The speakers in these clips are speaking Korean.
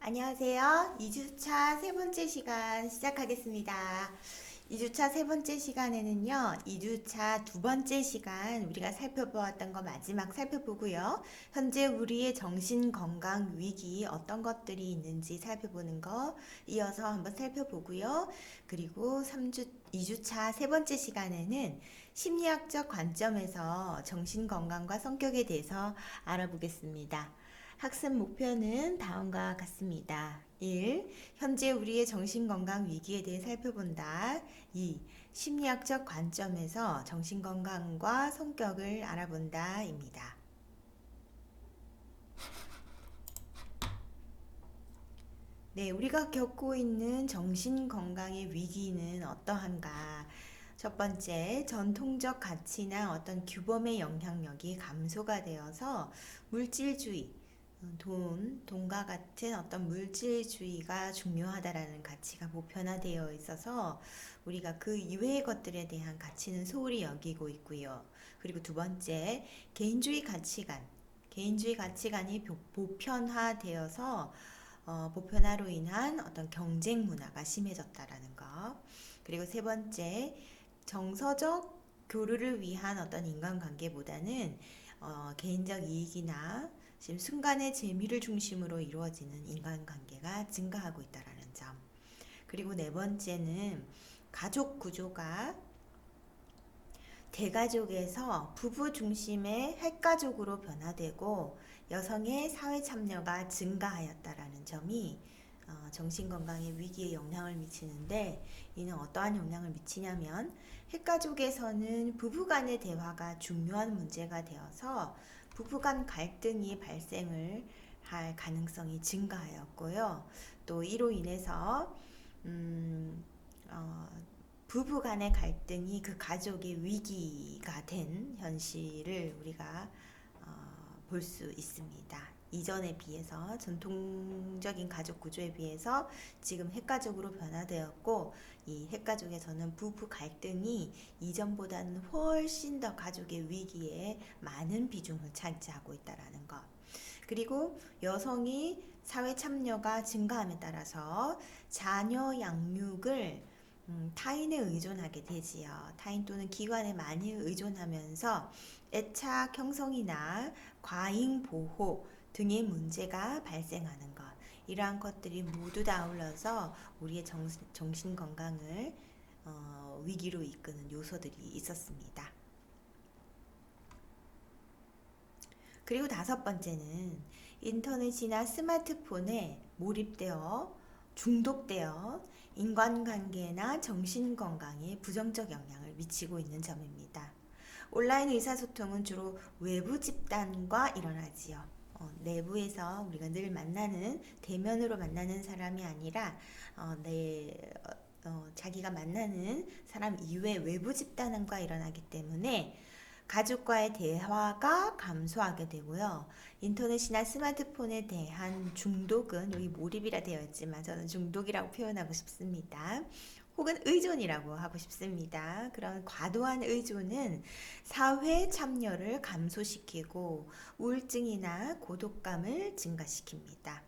안녕하세요. 2주차 세 번째 시간 시작하겠습니다. 2주차 세 번째 시간에는요, 2주차 두 번째 시간 우리가 살펴보았던 거 마지막 살펴보고요. 현재 우리의 정신 건강 위기 어떤 것들이 있는지 살펴보는 거 이어서 한번 살펴보고요. 그리고 2주차 세 번째 시간에는 심리학적 관점에서 정신 건강과 성격에 대해서 알아보겠습니다. 학습 목표는 다음과 같습니다. 1. 현재 우리의 정신건강 위기에 대해 살펴본다. 2. 심리학적 관점에서 정신건강과 성격을 알아본다. 입니다. 네, 우리가 겪고 있는 정신건강의 위기는 어떠한가? 첫 번째, 전통적 가치나 어떤 규범의 영향력이 감소가 되어서 물질주의, 돈과 같은 어떤 물질주의가 중요하다라는 가치가 보편화되어 있어서 우리가 그 이외의 것들에 대한 가치는 소홀히 여기고 있고요. 그리고 두 번째, 개인주의 가치관. 개인주의 가치관이 보편화되어서 보편화로 인한 어떤 경쟁 문화가 심해졌다라는 것. 그리고 세 번째, 정서적 교류를 위한 어떤 인간관계보다는 개인적 이익이나 지금 순간의 재미를 중심으로 이루어지는 인간관계가 증가하고 있다라는 점. 그리고 네 번째는 가족 구조가 대가족에서 부부 중심의 핵가족으로 변화되고 여성의 사회 참여가 증가하였다라는 점이 정신건강의 위기에 영향을 미치는데, 이는 어떠한 영향을 미치냐면 핵가족에서는 부부간의 대화가 중요한 문제가 되어서 부부간 갈등이 발생을 할 가능성이 증가하였고요. 또 이로 인해서 어, 부부 간의 갈등이 그 가족의 위기가 된 현실을 우리가 볼 수 있습니다. 이전에 비해서 전통적인 가족 구조에 비해서 지금 핵가족으로 변화되었고, 이 핵가족에서는 부부 갈등이 이전보다는 훨씬 더 가족의 위기에 많은 비중을 차지하고 있다는 것. 그리고 여성이 사회 참여가 증가함에 따라서 자녀 양육을 타인에 의존하게 되지요. 타인 또는 기관에 많이 의존하면서 애착 형성이나 과잉 보호 등의 문제가 발생하는 것. 이러한 것들이 모두 다 아울러서 우리의 정신 건강을 위기로 이끄는 요소들이 있었습니다. 그리고 다섯 번째는 인터넷이나 스마트폰에 몰입되어 중독되어 인간관계나 정신건강에 부정적 영향을 미치고 있는 점입니다. 온라인 의사소통은 주로 외부 집단과 일어나지요. 내부에서 우리가 늘 만나는 대면으로 만나는 사람이 아니라 자기가 만나는 사람 이외 외부 집단과 일어나기 때문에 가족과의 대화가 감소하게 되고요. 인터넷이나 스마트폰에 대한 중독은, 여기 몰입이라 되어 있지만 저는 중독이라고 표현하고 싶습니다. 혹은 의존이라고 하고 싶습니다. 그런 과도한 의존은 사회 참여를 감소시키고 우울증이나 고독감을 증가시킵니다.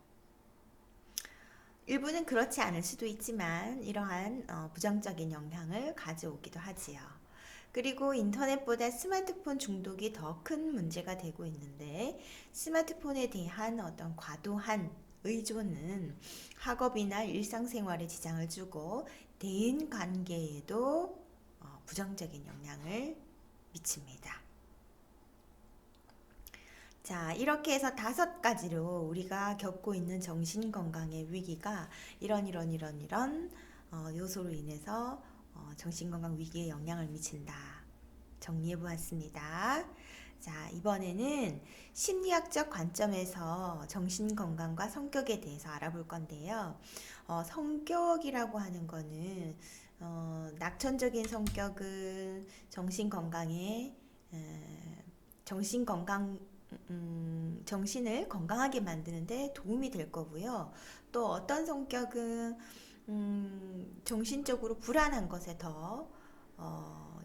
일부는 그렇지 않을 수도 있지만 이러한 부정적인 영향을 가져오기도 하지요. 그리고 인터넷보다 스마트폰 중독이 더 큰 문제가 되고 있는데, 스마트폰에 대한 어떤 과도한 의존은 학업이나 일상생활에 지장을 주고 대인 관계에도 부정적인 영향을 미칩니다. 자, 이렇게 해서 다섯 가지로 우리가 겪고 있는 정신건강의 위기가 이런 요소로 인해서 정신건강 위기에 영향을 미친다. 정리해 보았습니다. 자, 이번에는 심리학적 관점에서 정신건강과 성격에 대해서 알아볼 건데요. 성격이라고 하는 거는 낙천적인 성격은 정신건강에 정신을 건강하게 만드는데 도움이 될 거고요. 또 어떤 성격은 정신적으로 불안한 것에 더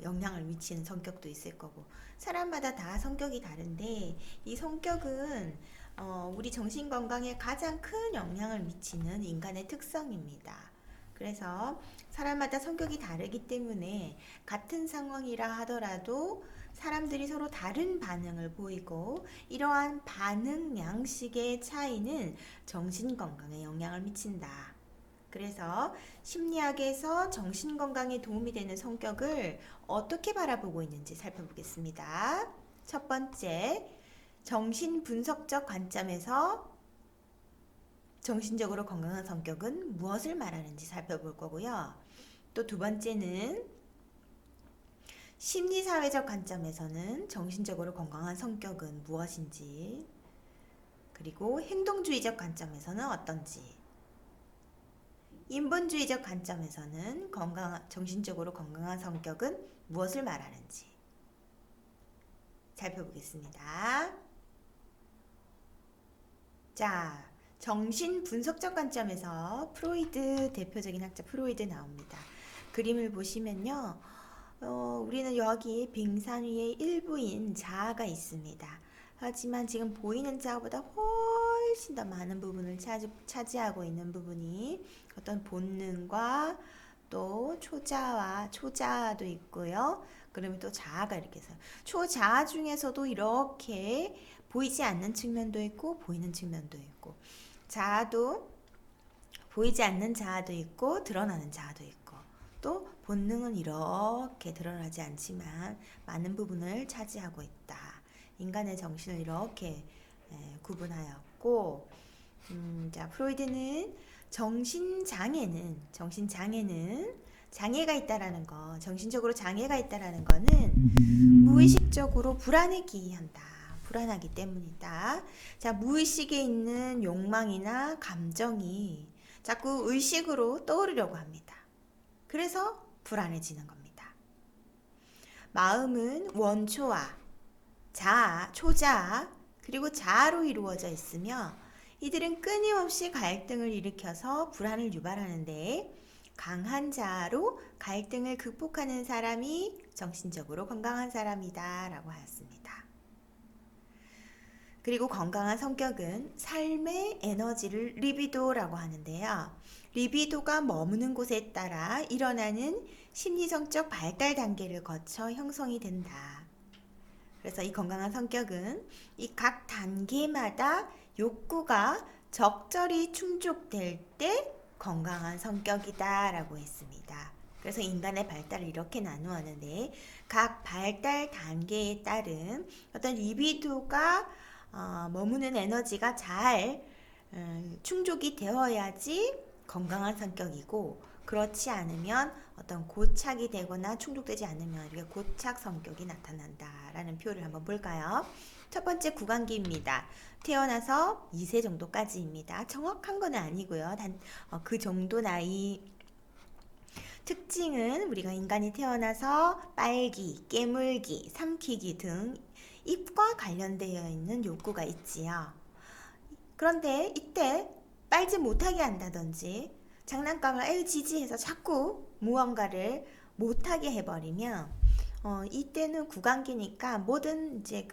영향을 미치는 성격도 있을 거고, 사람마다 다 성격이 다른데 이 성격은 우리 정신 건강에 가장 큰 영향을 미치는 인간의 특성입니다. 그래서 사람마다 성격이 다르기 때문에 같은 상황이라 하더라도 사람들이 서로 다른 반응을 보이고 이러한 반응 양식의 차이는 정신 건강에 영향을 미친다. 그래서 심리학에서 정신 건강에 도움이 되는 성격을 어떻게 바라보고 있는지 살펴보겠습니다. 첫 번째, 정신 분석적 관점에서 정신적으로 건강한 성격은 무엇을 말하는지 살펴볼 거고요. 또 두 번째는 심리사회적 관점에서는 정신적으로 건강한 성격은 무엇인지, 그리고 행동주의적 관점에서는 어떤지, 인본주의적 관점에서는 정신적으로 건강한 성격은 무엇을 말하는지 살펴보겠습니다. 자, 정신 분석적 관점에서 프로이드, 대표적인 학자 프로이드 나옵니다. 그림을 보시면요. 우리는 여기 빙산 위에 일부인 자아가 있습니다. 하지만 지금 보이는 자아보다 훨씬 더 많은 부분을 차지하고 있는 부분이 어떤 본능과 또 초자아도 있고요. 그러면 또 자아가 이렇게 해서 초자아 중에서도 이렇게 보이지 않는 측면도 있고 보이는 측면도 있고, 자아도 보이지 않는 자아도 있고 드러나는 자아도 있고, 또 본능은 이렇게 드러나지 않지만 많은 부분을 차지하고 있다. 인간의 정신을 이렇게 구분하였고, 자, 프로이드는 정신장애는 장애가 있다라는 거, 정신적으로 장애가 있다라는 거는 무의식적으로 불안에 기인한다. 불안하기 때문이다. 자, 무의식에 있는 욕망이나 감정이 자꾸 의식으로 떠오르려고 합니다. 그래서 불안해지는 겁니다. 마음은 원초와 자아, 초자아, 그리고 자아로 이루어져 있으며 이들은 끊임없이 갈등을 일으켜서 불안을 유발하는데, 강한 자아로 갈등을 극복하는 사람이 정신적으로 건강한 사람이다 라고 하였습니다. 그리고 건강한 성격은 삶의 에너지를 리비도라고 하는데요. 리비도가 머무는 곳에 따라 일어나는 심리성적 발달 단계를 거쳐 형성이 된다. 그래서 이 건강한 성격은 이 각 단계마다 욕구가 적절히 충족될 때 건강한 성격이다 라고 했습니다. 그래서 인간의 발달을 이렇게 나누었는데, 각 발달 단계에 따른 어떤 리비도가 머무는 에너지가 잘 충족이 되어야지 건강한 성격이고, 그렇지 않으면 어떤 고착이 되거나 충족되지 않으면 이렇게 고착 성격이 나타난다라는 표를 한번 볼까요? 첫 번째 구강기입니다. 태어나서 2세 정도까지입니다. 정확한 건 아니고요. 그 정도 나이. 특징은 우리가 인간이 태어나서 빨기, 깨물기, 삼키기 등 입과 관련되어 있는 욕구가 있지요. 그런데 이때 빨지 못하게 한다든지 장난감을 지지해서 자꾸 무언가를 못하게 해버리면 이때는 구강기니까 모든 이제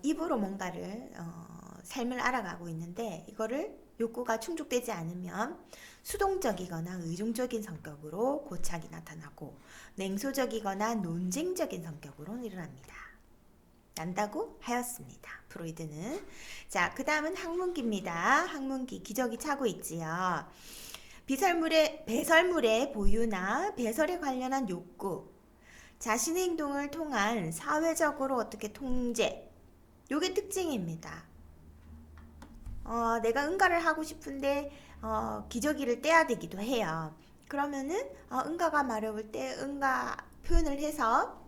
입으로 뭔가를 삶을 알아가고 있는데, 이거를 욕구가 충족되지 않으면 수동적이거나 의존적인 성격으로 고착이 나타나고, 냉소적이거나 논쟁적인 성격으로 난다고 하였습니다. 프로이드는. 자, 그 다음은 항문기입니다. 항문기, 기저귀 차고 있지요. 배설물의 보유나 배설에 관련한 욕구, 자신의 행동을 통한 사회적으로 어떻게 통제, 요게 특징입니다. 내가 응가를 하고 싶은데 기저귀를 떼야 되기도 해요. 그러면은 응가가 마려울 때 응가 표현을 해서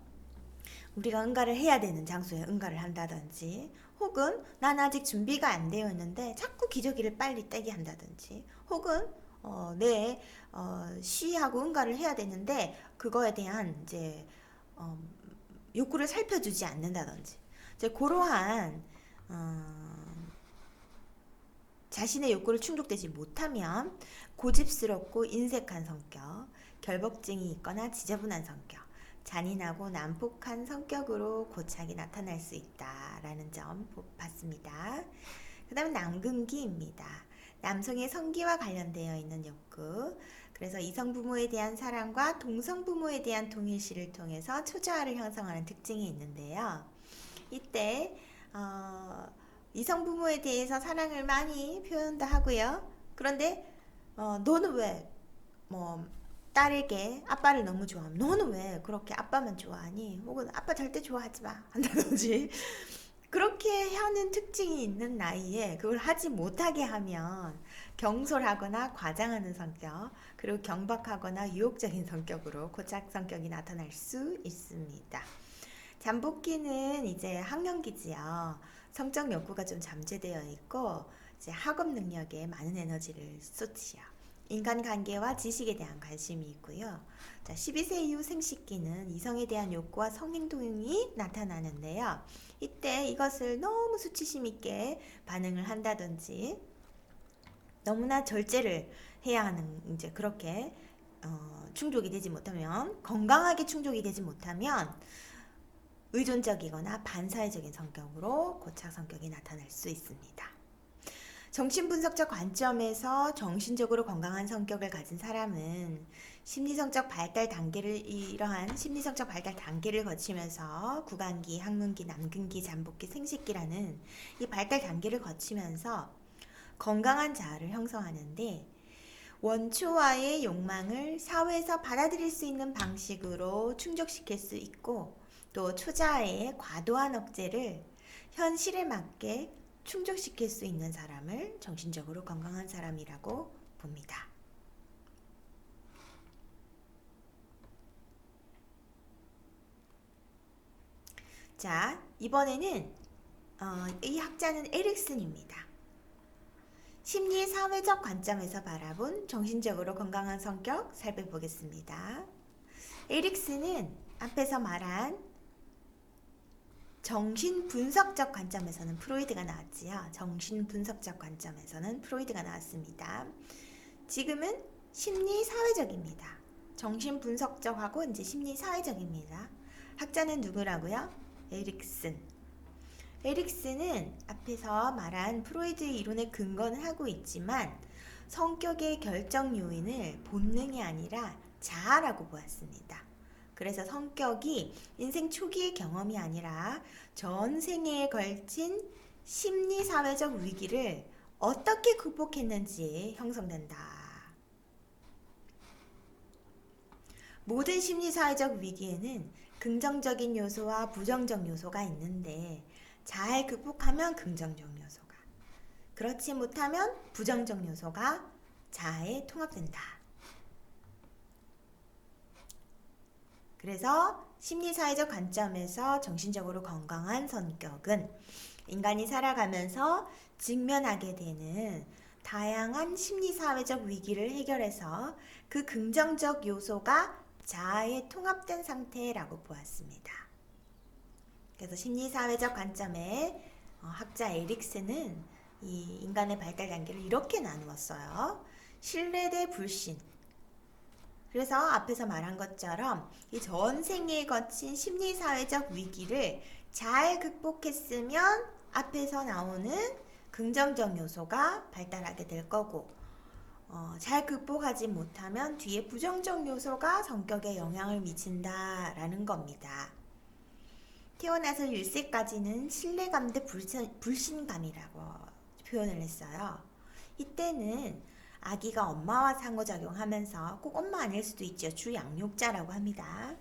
우리가 응가를 해야 되는 장소에 응가를 한다든지, 혹은 난 아직 준비가 안 되어 있는데 자꾸 기저귀를 빨리 떼게 한다든지, 혹은 시하고 응가를 해야 되는데 그거에 대한 이제 욕구를 살펴주지 않는다든지, 이제 그러한 자신의 욕구를 충족되지 못하면 고집스럽고 인색한 성격, 결복증이 있거나 지저분한 성격, 잔인하고 난폭한 성격으로 고착이 나타날 수 있다라는 점 봤습니다. 그 다음에 남근기입니다. 남성의 성기와 관련되어 있는 욕구. 그래서 이성 부모에 대한 사랑과 동성 부모에 대한 동일시를 통해서 초자아를 형성하는 특징이 있는데요. 이때 이성 부모에 대해서 사랑을 많이 표현도 하고요. 그런데 너는 왜 딸에게 아빠를 너무 좋아하면 너는 왜 그렇게 아빠만 좋아하니? 혹은 아빠 절대 좋아하지 마 한다든지 그렇게 하는 특징이 있는 나이에 그걸 하지 못하게 하면 경솔하거나 과장하는 성격, 그리고 경박하거나 유혹적인 성격으로 고착 성격이 나타날 수 있습니다. 잠복기는 이제 학령기지요. 성적 욕구가 좀 잠재되어 있고 이제 학업 능력에 많은 에너지를 쏟지요. 인간관계와 지식에 대한 관심이 있고요. 자, 12세 이후 생식기는 이성에 대한 욕구와 성행동이 나타나는데요. 이때 이것을 너무 수치심 있게 반응을 한다든지 너무나 절제를 해야 하는 이제 그렇게 충족이 되지 못하면 건강하게 충족이 되지 못하면 의존적이거나 반사회적인 성격으로 고착 성격이 나타날 수 있습니다. 정신분석적 관점에서 정신적으로 건강한 성격을 가진 사람은 이러한 심리성적 발달 단계를 거치면서 구간기, 학문기, 남근기, 잠복기, 생식기라는 이 발달 단계를 거치면서 건강한 자아를 형성하는데 원초와의 욕망을 사회에서 받아들일 수 있는 방식으로 충족시킬 수 있고 또 초자아의 과도한 억제를 현실에 맞게 충족시킬 수 있는 사람을 정신적으로 건강한 사람이라고 봅니다. 자, 이번에는 이 학자는 에릭슨입니다. 심리 사회적 관점에서 바라본 정신적으로 건강한 성격 살펴보겠습니다. 에릭슨은 앞에서 말한 정신분석적 관점에서는 프로이드가 나왔지요. 정신분석적 관점에서는 프로이드가 나왔습니다. 지금은 심리사회적입니다. 정신분석적하고 이제 심리사회적입니다. 학자는 누구라고요? 에릭슨. 에릭슨은 앞에서 말한 프로이드의 이론에 근거는 하고 있지만 성격의 결정 요인을 본능이 아니라 자아라고 보았습니다. 그래서 성격이 인생 초기의 경험이 아니라 전생에 걸친 심리사회적 위기를 어떻게 극복했는지 형성된다. 모든 심리사회적 위기에는 긍정적인 요소와 부정적 요소가 있는데 잘 극복하면 긍정적 요소가, 그렇지 못하면 부정적 요소가 자아에 통합된다. 그래서 심리사회적 관점에서 정신적으로 건강한 성격은 인간이 살아가면서 직면하게 되는 다양한 심리사회적 위기를 해결해서 그 긍정적 요소가 자아에 통합된 상태라고 보았습니다. 그래서 심리사회적 관점의 학자 에릭슨은 이 인간의 발달 단계를 이렇게 나누었어요. 신뢰 대 불신. 그래서 앞에서 말한 것처럼 이 전생에 거친 심리사회적 위기를 잘 극복했으면 앞에서 나오는 긍정적 요소가 발달하게 될 거고 잘 극복하지 못하면 뒤에 부정적 요소가 성격에 영향을 미친다라는 겁니다. 태어나서 1세까지는 신뢰감 대 불신감이라고 표현을 했어요. 이때는 아기가 엄마와 상호작용하면서 꼭 엄마 아닐 수도 있죠. 주양육자라고 합니다.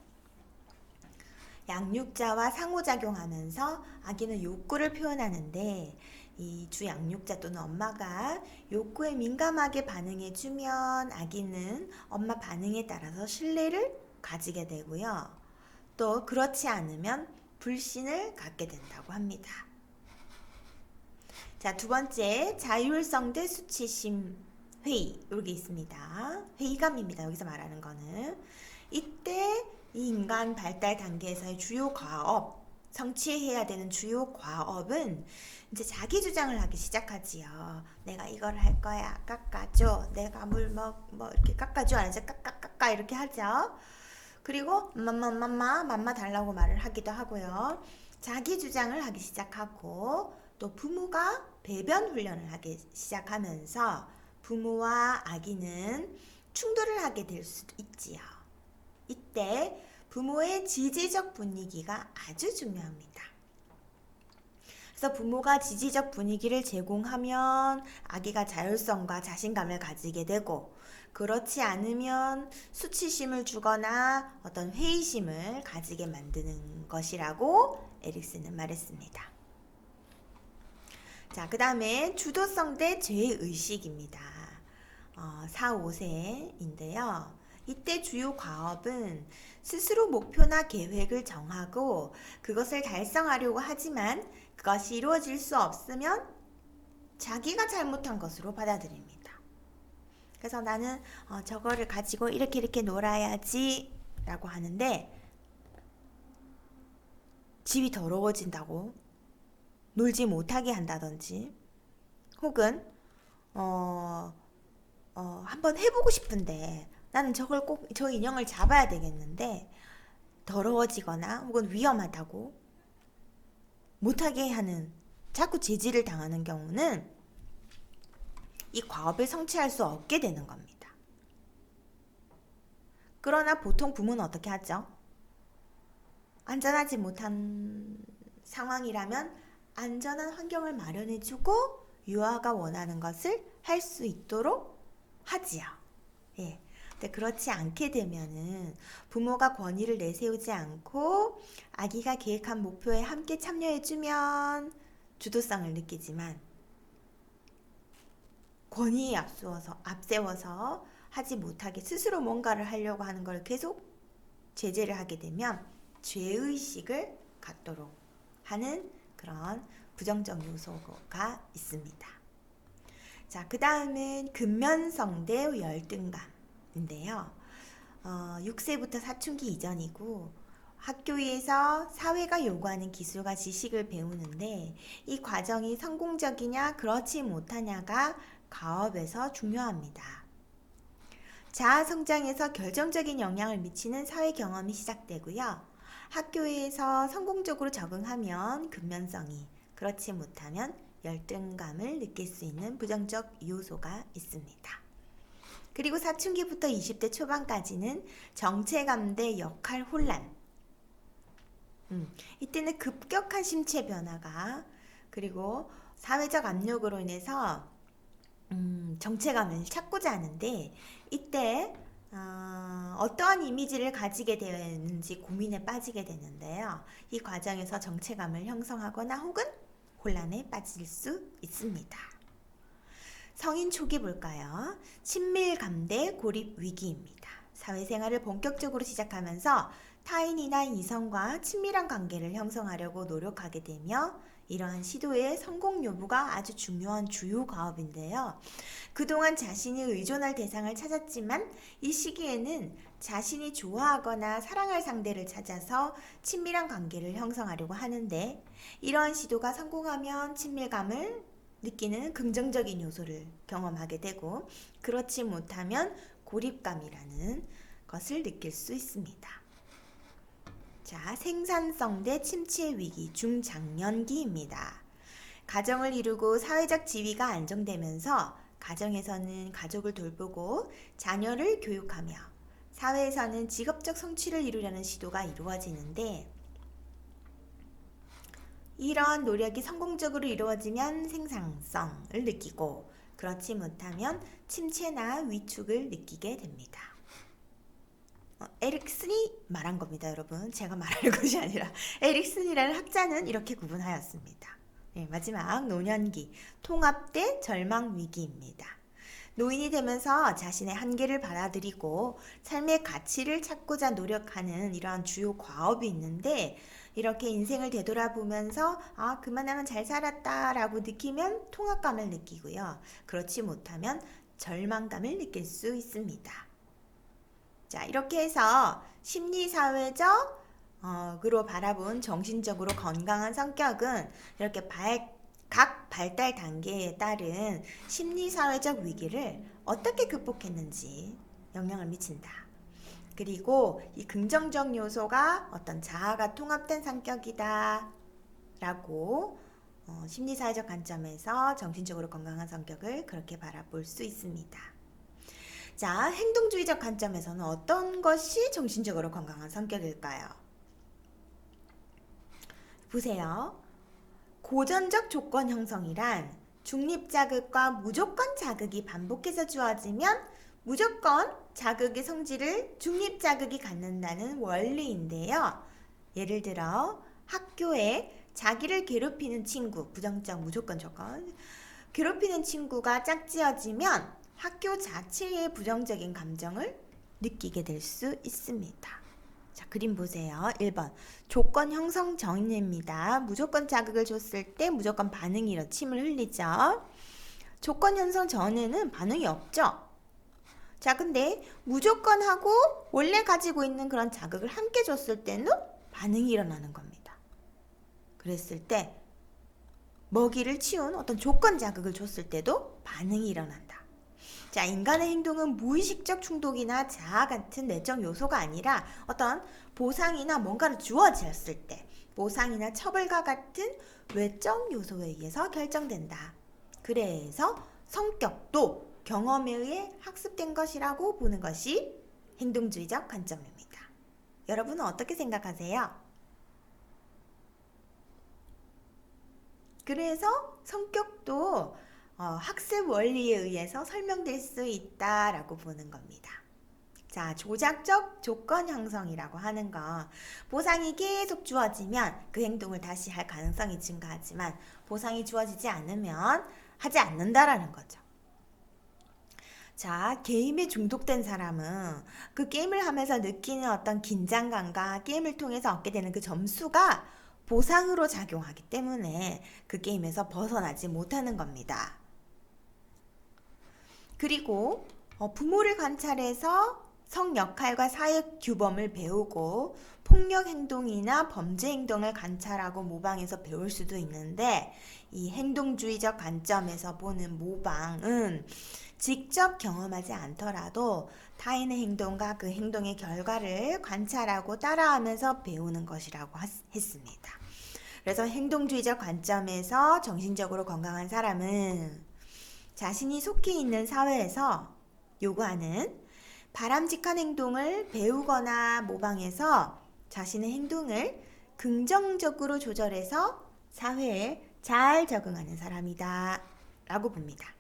양육자와 상호작용하면서 아기는 욕구를 표현하는데 이 주양육자 또는 엄마가 욕구에 민감하게 반응해주면 아기는 엄마 반응에 따라서 신뢰를 가지게 되고요. 또 그렇지 않으면 불신을 갖게 된다고 합니다. 자, 두 번째, 자율성 대 수치심 회의, 이게 있습니다. 회의감입니다. 여기서 말하는 거는 이때 이 인간 발달 단계에서의 주요 과업, 성취해야 되는 주요 과업은 이제 자기 주장을 하기 시작하지요. 내가 이걸 할 거야. 깎아줘. 내가 물 이렇게 깎아줘. 안 하죠? 깎아 이렇게 하죠. 그리고 맘마 달라고 말을 하기도 하고요. 자기 주장을 하기 시작하고 또 부모가 배변 훈련을 하기 시작하면서 부모와 아기는 충돌을 하게 될 수도 있지요. 이때 부모의 지지적 분위기가 아주 중요합니다. 그래서 부모가 지지적 분위기를 제공하면 아기가 자율성과 자신감을 가지게 되고, 그렇지 않으면 수치심을 주거나 어떤 회의심을 가지게 만드는 것이라고 에릭슨은 말했습니다. 자, 그 다음에 주도성 대 죄의식입니다. 4, 5세인데요. 이때 주요 과업은 스스로 목표나 계획을 정하고 그것을 달성하려고 하지만 그것이 이루어질 수 없으면 자기가 잘못한 것으로 받아들입니다. 그래서 나는 저거를 가지고 이렇게 놀아야지 라고 하는데 집이 더러워진다고 놀지 못하게 한다든지, 혹은 한번 해보고 싶은데 나는 저걸 꼭 저 인형을 잡아야 되겠는데 더러워지거나 혹은 위험하다고 못하게 하는, 자꾸 제지를 당하는 경우는 이 과업을 성취할 수 없게 되는 겁니다. 그러나 보통 부모는 어떻게 하죠? 안전하지 못한 상황이라면 안전한 환경을 마련해주고 유아가 원하는 것을 할 수 있도록 하지요. 예. 근데 그렇지 않게 되면은 부모가 권위를 내세우지 않고 아기가 계획한 목표에 함께 참여해주면 주도성을 느끼지만, 권위에 앞세워서 하지 못하게 스스로 뭔가를 하려고 하는 걸 계속 제재를 하게 되면 죄의식을 갖도록 하는 그런 부정적 요소가 있습니다. 자, 그 다음은 근면성 대 열등감인데요. 6세부터 사춘기 이전이고 학교에서 사회가 요구하는 기술과 지식을 배우는데 이 과정이 성공적이냐 그렇지 못하냐가 과업에서 중요합니다. 자아 성장에서 결정적인 영향을 미치는 사회 경험이 시작되고요. 학교에서 성공적으로 적응하면 근면성이, 그렇지 못하면 열등감을 느낄 수 있는 부정적 요소가 있습니다. 그리고 사춘기부터 20대 초반까지는 정체감 대 역할 혼란. 이때는 급격한 심체 변화가, 그리고 사회적 압력으로 인해서 정체감을 찾고자 하는데, 이때 어떠한 이미지를 가지게 되는지 고민에 빠지게 되는데요. 이 과정에서 정체감을 형성하거나 혹은 혼란에 빠질 수 있습니다. 성인 초기 볼까요? 친밀감 대 고립 위기입니다. 사회생활을 본격적으로 시작하면서 타인이나 이성과 친밀한 관계를 형성하려고 노력하게 되며 이러한 시도의 성공 여부가 아주 중요한 주요 과업인데요. 그동안 자신이 의존할 대상을 찾았지만 이 시기에는 자신이 좋아하거나 사랑할 상대를 찾아서 친밀한 관계를 형성하려고 하는데, 이러한 시도가 성공하면 친밀감을 느끼는 긍정적인 요소를 경험하게 되고, 그렇지 못하면 고립감이라는 것을 느낄 수 있습니다. 자, 생산성 대 침체 위기 중장년기입니다. 가정을 이루고 사회적 지위가 안정되면서 가정에서는 가족을 돌보고 자녀를 교육하며 사회에서는 직업적 성취를 이루려는 시도가 이루어지는데, 이러한 노력이 성공적으로 이루어지면 생산성을 느끼고 그렇지 못하면 침체나 위축을 느끼게 됩니다. 에릭슨이 말한 겁니다, 여러분. 제가 말할 것이 아니라 에릭슨이라는 학자는 이렇게 구분하였습니다. 네, 마지막 노년기, 통합 대 절망 위기입니다. 노인이 되면서 자신의 한계를 받아들이고 삶의 가치를 찾고자 노력하는 이러한 주요 과업이 있는데, 이렇게 인생을 되돌아보면서 그만하면 잘 살았다 라고 느끼면 통합감을 느끼고요. 그렇지 못하면 절망감을 느낄 수 있습니다. 자, 이렇게 해서 심리사회적 으로 바라본 정신적으로 건강한 성격은 이렇게 각 발달 단계에 따른 심리사회적 위기를 어떻게 극복했는지 영향을 미친다. 그리고 이 긍정적 요소가 어떤 자아가 통합된 성격이다 라고 심리사회적 관점에서 정신적으로 건강한 성격을 그렇게 바라볼 수 있습니다. 자, 행동주의적 관점에서는 어떤 것이 정신적으로 건강한 성격일까요? 보세요. 고전적 조건 형성이란 중립자극과 무조건 자극이 반복해서 주어지면 무조건 자극의 성질을 중립자극이 갖는다는 원리인데요. 예를 들어 학교에 자기를 괴롭히는 친구, 부정적 무조건 조건, 괴롭히는 친구가 짝지어지면 학교 자체에 부정적인 감정을 느끼게 될 수 있습니다. 자, 그림 보세요. 1번. 조건 형성 전입니다. 무조건 자극을 줬을 때 무조건 반응이 일어 침을 흘리죠. 조건 형성 전에는 반응이 없죠. 자, 근데 무조건하고 원래 가지고 있는 그런 자극을 함께 줬을 때는 반응이 일어나는 겁니다. 그랬을 때 먹이를 치운 어떤 조건 자극을 줬을 때도 반응이 일어난다. 자, 인간의 행동은 무의식적 충동이나 자아 같은 내적 요소가 아니라 어떤 보상이나 뭔가를 주어졌을 때 보상이나 처벌과 같은 외적 요소에 의해서 결정된다. 그래서 성격도 경험에 의해 학습된 것이라고 보는 것이 행동주의적 관점입니다. 여러분은 어떻게 생각하세요? 그래서 성격도 학습 원리에 의해서 설명될 수 있다라고 보는 겁니다. 자, 조작적 조건 형성이라고 하는 건 보상이 계속 주어지면 그 행동을 다시 할 가능성이 증가하지만 보상이 주어지지 않으면 하지 않는다라는 거죠. 자, 게임에 중독된 사람은 그 게임을 하면서 느끼는 어떤 긴장감과 게임을 통해서 얻게 되는 그 점수가 보상으로 작용하기 때문에 그 게임에서 벗어나지 못하는 겁니다. 그리고 부모를 관찰해서 성 역할과 사회 규범을 배우고 폭력 행동이나 범죄 행동을 관찰하고 모방해서 배울 수도 있는데 이 행동주의적 관점에서 보는 모방은 직접 경험하지 않더라도 타인의 행동과 그 행동의 결과를 관찰하고 따라하면서 배우는 것이라고 했습니다. 그래서 행동주의적 관점에서 정신적으로 건강한 사람은 자신이 속해 있는 사회에서 요구하는 바람직한 행동을 배우거나 모방해서 자신의 행동을 긍정적으로 조절해서 사회에 잘 적응하는 사람이다 라고 봅니다.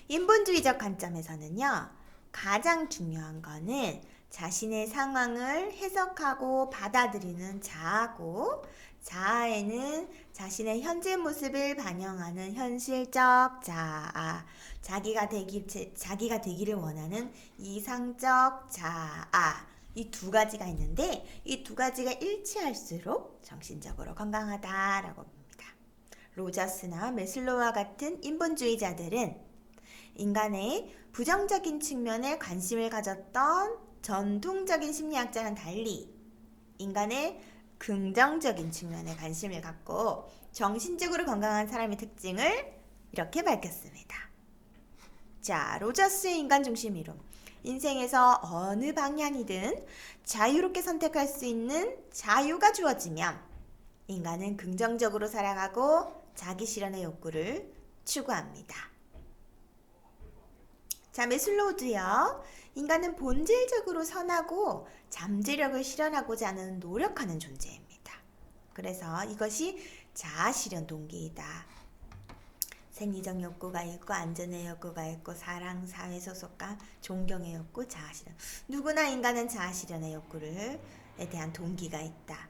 인본주의적 관점에서는요, 가장 중요한 거는 자신의 상황을 해석하고 받아들이는 자아고, 자아에는 자신의 현재 모습을 반영하는 현실적 자아, 자기가 되기를 원하는 이상적 자아, 이 두 가지가 있는데 이 두 가지가 일치할수록 정신적으로 건강하다라고 봅니다. 로저스나 메슬로우와 같은 인본주의자들은 인간의 부정적인 측면에 관심을 가졌던 전통적인 심리학자와는 달리 인간의 긍정적인 측면에 관심을 갖고 정신적으로 건강한 사람의 특징을 이렇게 밝혔습니다. 자, 로저스의 인간중심 이론. 인생에서 어느 방향이든 자유롭게 선택할 수 있는 자유가 주어지면 인간은 긍정적으로 살아가고 자기 실현의 욕구를 추구합니다. 자, 메슬로우도요. 인간은 본질적으로 선하고 잠재력을 실현하고자 하는 노력하는 존재입니다. 그래서 이것이 자아 실현 동기이다. 생리적 욕구가 있고 안전의 욕구가 있고 사랑, 사회 소속감, 존경의 욕구, 자아 실현. 누구나 인간은 자아 실현의 욕구에 대한 동기가 있다.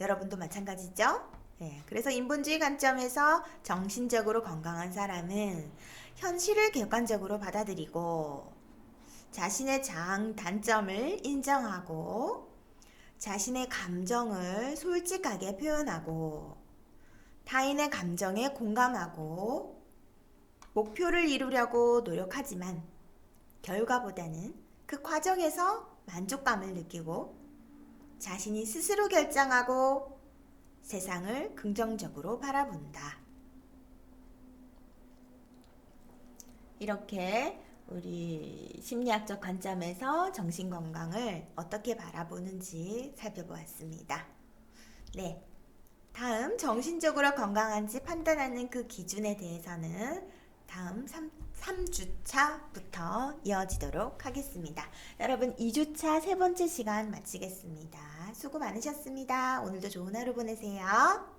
여러분도 마찬가지죠? 네, 그래서 인본주의 관점에서 정신적으로 건강한 사람은 현실을 객관적으로 받아들이고 자신의 단점을 인정하고 자신의 감정을 솔직하게 표현하고 타인의 감정에 공감하고 목표를 이루려고 노력하지만 결과보다는 그 과정에서 만족감을 느끼고 자신이 스스로 결정하고 세상을 긍정적으로 바라본다. 이렇게 우리 심리학적 관점에서 정신건강을 어떻게 바라보는지 살펴보았습니다. 네. 다음 정신적으로 건강한지 판단하는 그 기준에 대해서는 다음 3주차부터 이어지도록 하겠습니다. 여러분 2주차 세 번째 시간 마치겠습니다. 수고 많으셨습니다. 오늘도 좋은 하루 보내세요.